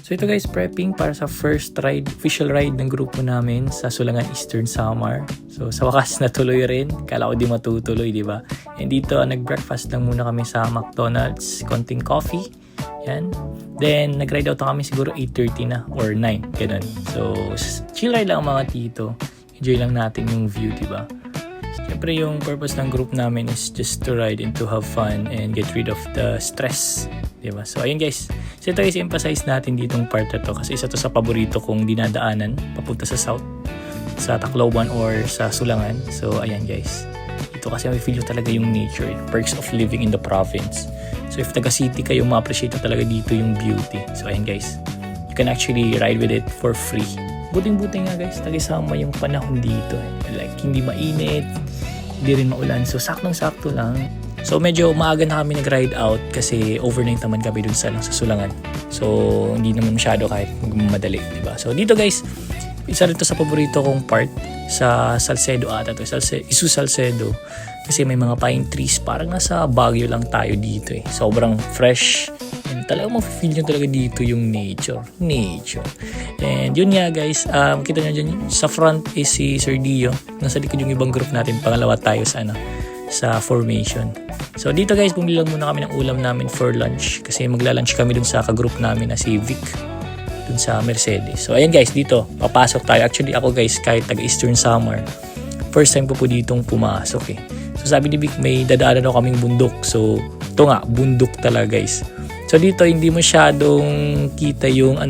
So ito guys, prepping para sa first ride, official ride ng grupo namin sa Sulangan Eastern Samar. So sa wakas natuloy rin. Kala ko di matutuloy, di ba? And dito, nag-breakfast lang muna kami sa McDonald's, konting coffee. Yan. Then, nag-ride out na kami siguro 8:30 na or 9, ganun. So, chill ride lang mga tito. Enjoy lang natin yung view, di ba? Siyempre, yung purpose ng group namin is just to ride and to have fun and get rid of the stress. Diba? So, ayun guys. So, ito guys, emphasize natin ditong part na to kasi isa to sa paborito kong dinadaanan papunta sa south, sa Tacloban or sa Sulangan. So, ayan guys. Ito kasi may feel talaga yung nature, perks of living in the province. So, if taga-city kayo, ma-appreciate na talaga dito yung beauty. So, ayan guys. You can actually ride with it for free. Buting-buting nga guys, tagisama yung panahon dito. Like, hindi mainit, hindi rin maulan. So, saktong-sakto lang. So medyo maaga na kami nag-ride out kasi overnight naman kami dun sa Sulangan. So hindi naman masyado kahit madali, diba? So dito guys, isa rin to sa paborito kong part sa Salcedo ata to, Isu Salcedo. Kasi may mga pine trees, parang nasa Baguio lang tayo dito eh. Sobrang fresh. And talagang ma-feel nyo talaga dito yung nature. And yun nga guys, kita nyo dyan, sa front is si Sir Dio. Nasa likod yung ibang group natin, pangalawa tayo sa formation. So dito guys, bumili lang muna kami ng ulam namin for lunch kasi magla-lunch kami dun sa ka-group namin na si Vic dun sa Mercedes. So ayan guys, dito papasok tayo. Actually ako guys, kahit taga Eastern Samar, first time ko po ditong pumasok eh. So sabi ni Vic, may dadaanan daw kaming bundok. So ito nga, bundok talaga guys. So dito hindi masyadong kita yung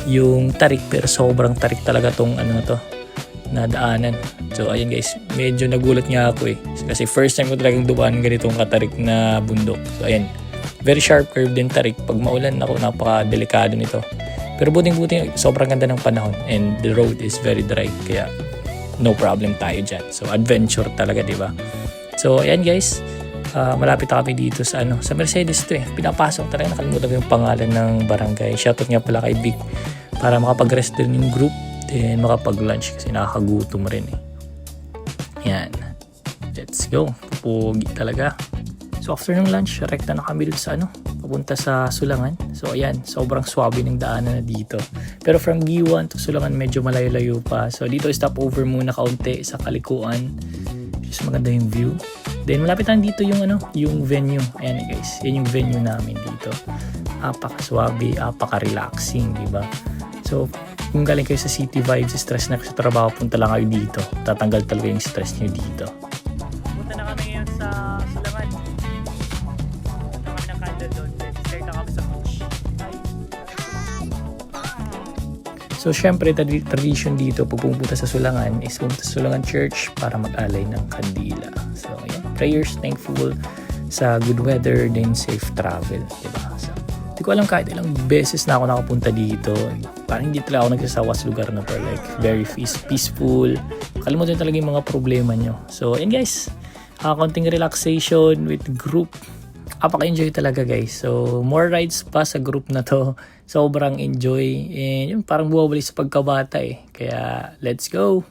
yung tarik, pero sobrang tarik talaga tong to na daanan. So ayan guys, medyo nagulat nga ako eh. Kasi first time ko talagang dumaan ganitong katarik na bundok. So ayan, very sharp curve din tarik. Pag maulan ako, napaka-delikado nito. Pero buting-buting, sobrang ganda ng panahon. And the road is very dry. Kaya no problem tayo dyan. So adventure talaga, di ba? So ayan guys, malapit na kami dito sa Mercedes to eh. Pinapasok talaga, nakalimutan ko yung pangalan ng barangay. Shoutout nga pala kay Vic para makapag-rest din yung group. Then makapag-lunch kasi nakakagutom rin eh. Yan. Let's go. Pupugi talaga. So after ng lunch, rekta na kami dun sa papunta sa Sulangan. So ayan, sobrang swabe ng daanan na dito. Pero from B1 to Sulangan, medyo malayo-layo pa. So dito stop over muna kaunti sa Kalikuan. Just maganda yung view. Then malapit lang dito yung yung venue. Ayan guys, yan yung venue namin dito. Apaka-swabe, apaka-relaxing, di ba? So kung galing kayo sa city vibes, stress na sa trabaho, punta lang kayo dito. Tatanggal talaga yung stress nyo dito. Punta na kami ngayon sa Sulangan. Punta kami ng Candle doon. Start na kami sa beach. So syempre, tradition dito pag pumunta sa Sulangan is pumunta sa Sulangan Church para mag-alay ng kandila. So yan, prayers, thankful sa good weather, then safe travel, diba? So, hindi ko alam kahit ilang beses na ako nakapunta dito. Parang hindi talaga ako nagsasawa sa lugar na to. Like, very peaceful. Kalimutan talaga yung mga problema nyo. So, yun guys. Konting relaxation with group. Apaka-enjoy talaga guys. So, more rides pa sa group na to. Sobrang enjoy. And yun, parang buwabalik sa pagkabata eh. Kaya, let's go!